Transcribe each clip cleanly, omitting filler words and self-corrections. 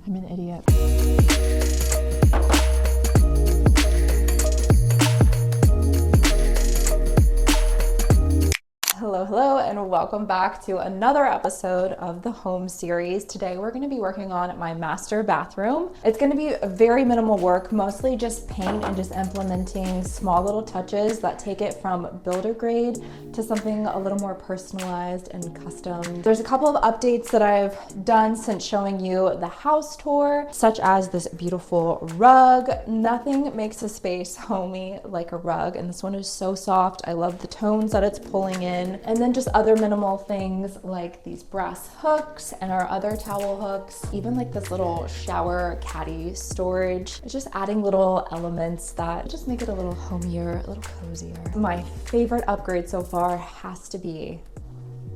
I'm an idiot. Hello, and welcome back to another episode of the home series. Today we're going to be working on my master bathroom. It's going to be very minimal work, mostly just paint and just implementing small little touches that take it from builder grade to something a little more personalized and custom. There's a couple of updates that I've done since showing you the house tour, such as this beautiful rug. Nothing makes a space homey like a rug, and this one is so soft. I love the tones that it's pulling in. And then just other minimal things like these brass hooks and our other towel hooks, even like this little shower caddy storage. It's just adding little elements that just make it a little homier, a little cozier. My favorite upgrade so far has to be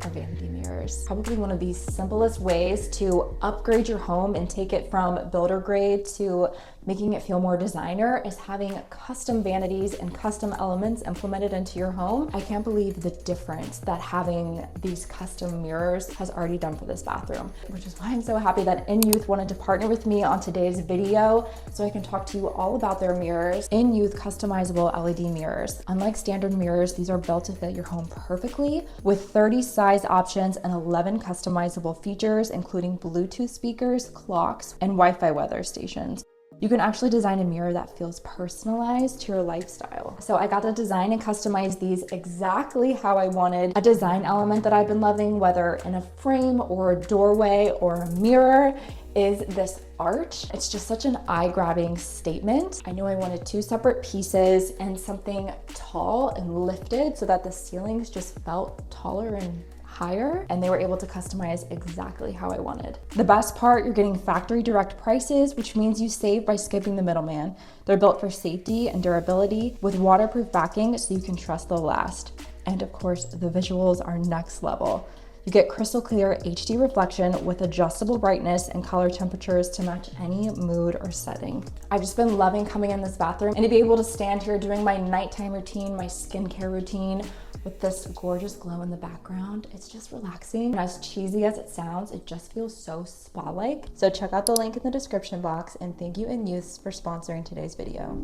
our vanity mirrors. Probably one of the simplest ways to upgrade your home and take it from builder grade to making it feel more designer is having custom vanities and custom elements implemented into your home. I can't believe the difference that having these custom mirrors has already done for this bathroom, which is why I'm so happy that In Youth wanted to partner with me on today's video so I can talk to you all about their mirrors. In Youth customizable LED mirrors. Unlike standard mirrors, these are built to fit your home perfectly with 30 size options and 11 customizable features, including Bluetooth speakers, clocks, and Wi-Fi weather stations. You can actually design a mirror that feels personalized to your lifestyle. So I got to design and customize these exactly how I wanted. A design element that I've been loving, whether in a frame or a doorway or a mirror, is this arch. It's just such an eye-grabbing statement. I knew I wanted two separate pieces and something tall and lifted so that the ceilings just felt taller and higher, and they were able to customize exactly how I wanted. The best part, you're getting factory direct prices, which means you save by skipping the middleman. They're built for safety and durability with waterproof backing so you can trust they'll last. And of course, the visuals are next level. You get crystal clear HD reflection with adjustable brightness and color temperatures to match any mood or setting. I've just been loving coming in this bathroom and to be able to stand here doing my nighttime routine, my skincare routine, with this gorgeous glow in the background. It's just relaxing. And as cheesy as it sounds, it just feels so spa-like. So check out the link in the description box, and thank you In Youth for sponsoring today's video.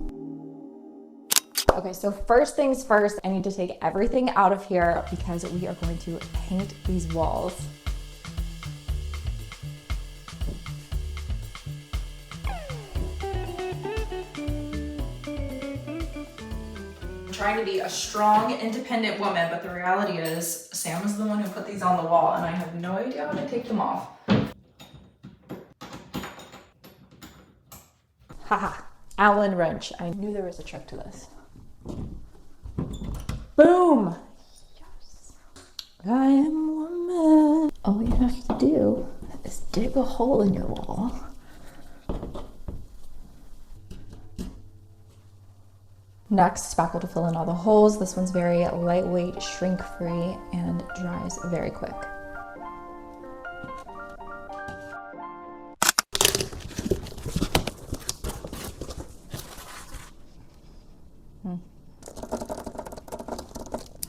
Okay, so first things first, I need to take everything out of here because we are going to paint these walls. Trying to be a strong, independent woman, but the reality is Sam is the one who put these on the wall and I have no idea how to take them off. Haha, Allen wrench. I knew there was a trick to this. Boom! Yes. I am a woman. All you have to do is dig a hole in your wall. Next, spackle to fill in all the holes. This one's very lightweight, shrink-free, and dries very quick.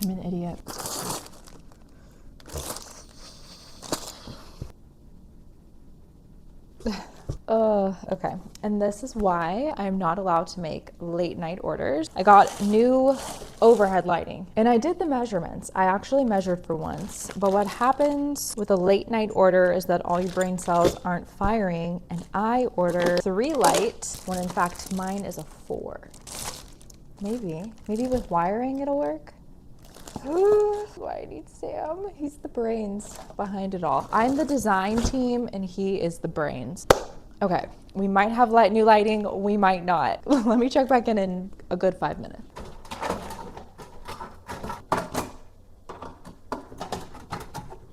I'm an idiot. Okay. And this is why I'm not allowed to make late night orders. I got new overhead lighting and I did the measurements. I actually measured for once, but what happens with a late night order is that all your brain cells aren't firing, and I order 3 light when in fact mine is a 4. Maybe with wiring it'll work. That's why I need Sam. He's the brains behind it all. I'm the design team and he is the brains. Okay, we might have new lighting, we might not. Let me check back in a good 5 minutes.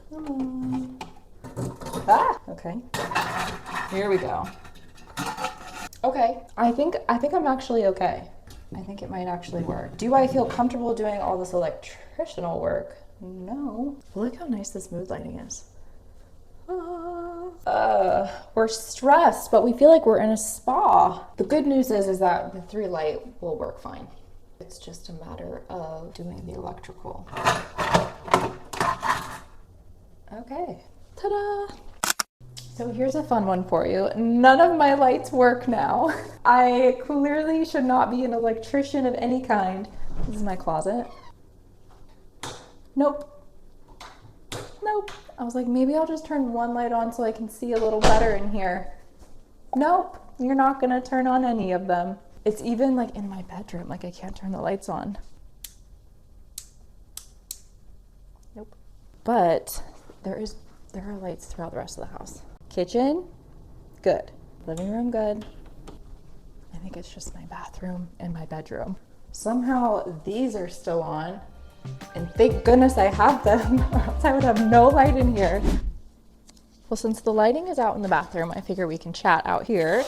Come on. Ah, okay. Here we go. Okay, I think I'm actually okay. I think it might actually work. Do I feel comfortable doing all this electrical work? No. Look how nice this mood lighting is. We're stressed, but we feel like we're in a spa. The good news is that the 3 light will work fine. It's just a matter of doing the electrical. Okay, ta-da! So here's a fun one for you. None of my lights work now. I clearly should not be an electrician of any kind. This is my closet. Nope. Nope. I was like, maybe I'll just turn one light on so I can see a little better in here. Nope. You're not gonna turn on any of them. It's even like in my bedroom, like I can't turn the lights on. Nope. But there are lights throughout the rest of the house. Kitchen, good. Living room, good. I think it's just my bathroom and my bedroom. Somehow these are still on, and thank goodness I have them, or else I would have no light in here. Well, since the lighting is out in the bathroom, I figure we can chat out here.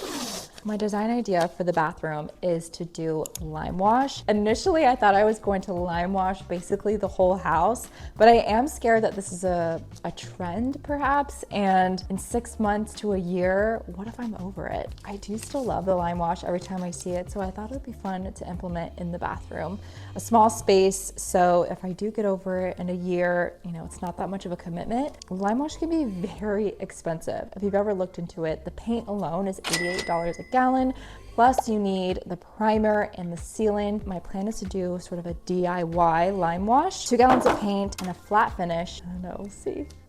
My design idea for the bathroom is to do Limewash. Initially, I thought I was going to Limewash basically the whole house, but I am scared that this is a trend perhaps, and in 6 months to a year, what if I'm over it? I do still love the Limewash every time I see it, so I thought it would be fun to implement in the bathroom. A small space, so if I do get over it in a year, you know, it's not that much of a commitment. Limewash can be very expensive. If you've ever looked into it, the paint alone is $88 a gallon, plus you need the primer and the sealant. My plan is to do sort of a DIY Limewash, 2 gallons of paint and a flat finish. I don't know,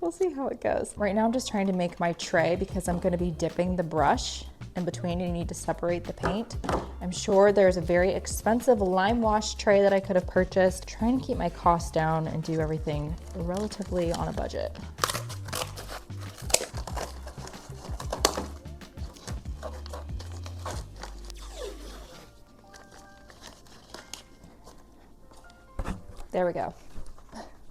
we'll see how it goes. Right now I'm just trying to make my tray because I'm going to be dipping the brush in between, and you need to separate the paint. I'm sure there's a very expensive Limewash tray that I could have purchased. Trying to keep my costs down and do everything relatively on a budget. There we go.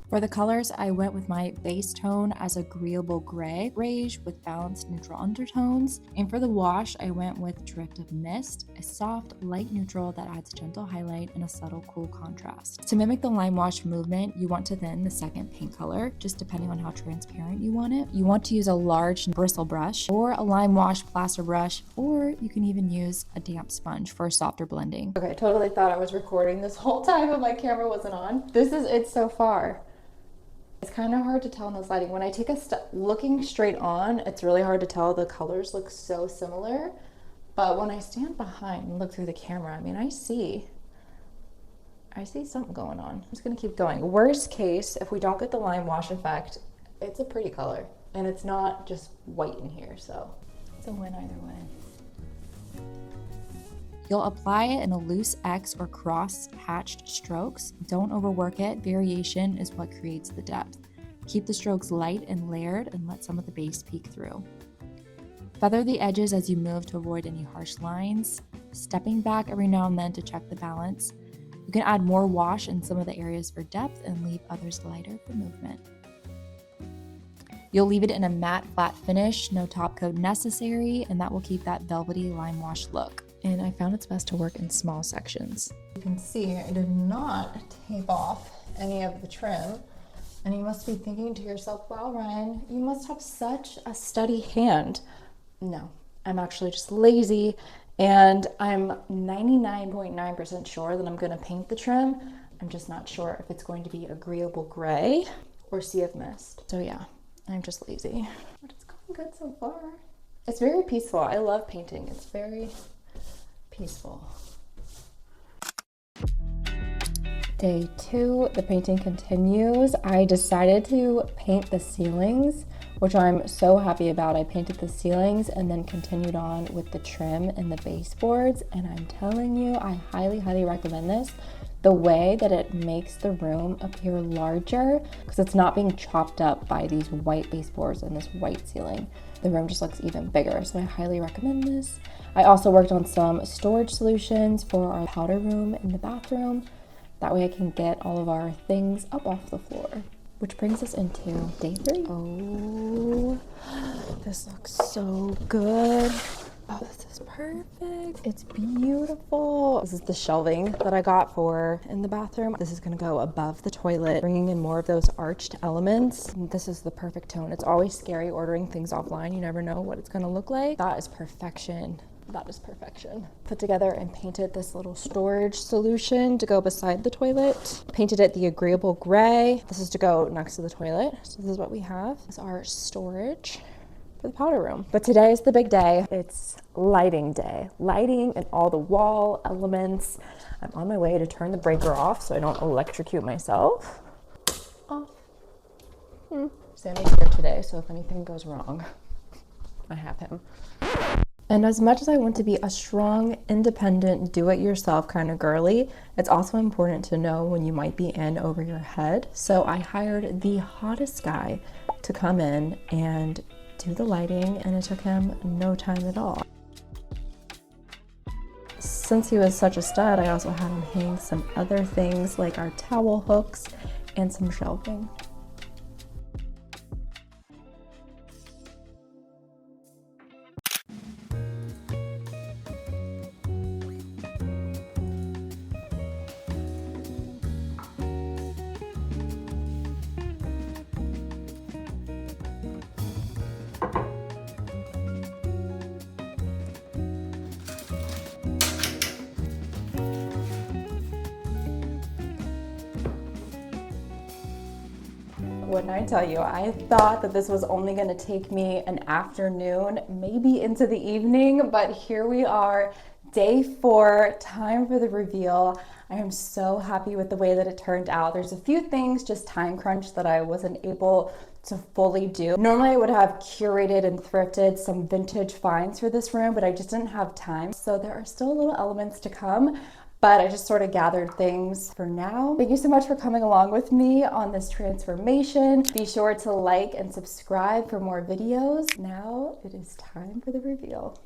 For the colors, I went with my base tone as Agreeable gray, beige with balanced neutral undertones. And for the wash, I went with Drift of Mist, a soft, light neutral that adds gentle highlight and a subtle, cool contrast. To mimic the Limewash movement, you want to thin the second paint color, just depending on how transparent you want it. You want to use a large bristle brush or a Limewash plaster brush, or you can even use a damp sponge for a softer blending. Okay, totally thought I was recording this whole time, but my camera wasn't on. This is it so far. It's kind of hard to tell in this lighting. When I take a step, looking straight on, it's really hard to tell. The colors look so similar. But when I stand behind and look through the camera, I mean, I see something going on. I'm just gonna keep going. Worst case, if we don't get the Limewash effect, it's a pretty color. And it's not just white in here, so it's a win either way. You'll apply it in a loose X or cross hatched strokes. Don't overwork it. Variation is what creates the depth. Keep the strokes light and layered and let some of the base peek through. Feather the edges as you move to avoid any harsh lines, stepping back every now and then to check the balance. You can add more wash in some of the areas for depth and leave others lighter for movement. You'll leave it in a matte flat finish, no top coat necessary, and that will keep that velvety Limewash look. And I found it's best to work in small sections. You can see I did not tape off any of the trim. And you must be thinking to yourself, wow, Ryan, you must have such a steady hand. No, I'm actually just lazy, and I'm 99.9% sure that I'm gonna paint the trim. I'm just not sure if it's going to be Agreeable gray or Sea of Mist. So yeah, I'm just lazy. But it's going good so far. It's very peaceful. I love painting. It's very peaceful. Day 2, the painting continues. I decided to paint the ceilings, which I'm so happy about. I painted the ceilings and then continued on with the trim and the baseboards, and I'm telling you, I highly recommend this. The way that it makes the room appear larger, because it's not being chopped up by these white baseboards and this white ceiling. The room just looks even bigger, so I highly recommend this. I also worked on some storage solutions for our powder room in the bathroom. That way I can get all of our things up off the floor. Which brings us into day 3. Oh, this looks so good. Oh, this is perfect. It's beautiful. This is the shelving that I got for in the bathroom. This is gonna go above the toilet, bringing in more of those arched elements. And this is the perfect tone. It's always scary ordering things offline. You never know what it's gonna look like. That is perfection. That is perfection. Put together and painted this little storage solution to go beside the toilet. Painted it the Agreeable gray. This is to go next to the toilet. So this is what we have. This is our storage for for the powder room. But today is the big day. It's lighting day. Lighting and all the wall elements. I'm on my way to turn the breaker off so I don't electrocute myself. Off. Sammy's here today, so if anything goes wrong, I have him. And as much as I want to be a strong, independent, do-it-yourself kind of girly, it's also important to know when you might be in over your head. So I hired the hottest guy to come in and do the lighting, and it took him no time at all. Since he was such a stud, I also had him hang some other things like our towel hooks and some shelving. Wouldn't I tell you, I thought that this was only going to take me an afternoon, maybe into the evening, but here we are, day 4, time for the reveal. I am so happy with the way that it turned out. There's a few things, just time crunch, that I wasn't able to fully do. Normally I would have curated and thrifted some vintage finds for this room, but I just didn't have time. So there are still little elements to come, but I just sort of gathered things for now. Thank you so much for coming along with me on this transformation. Be sure to like and subscribe for more videos. Now it is time for the reveal.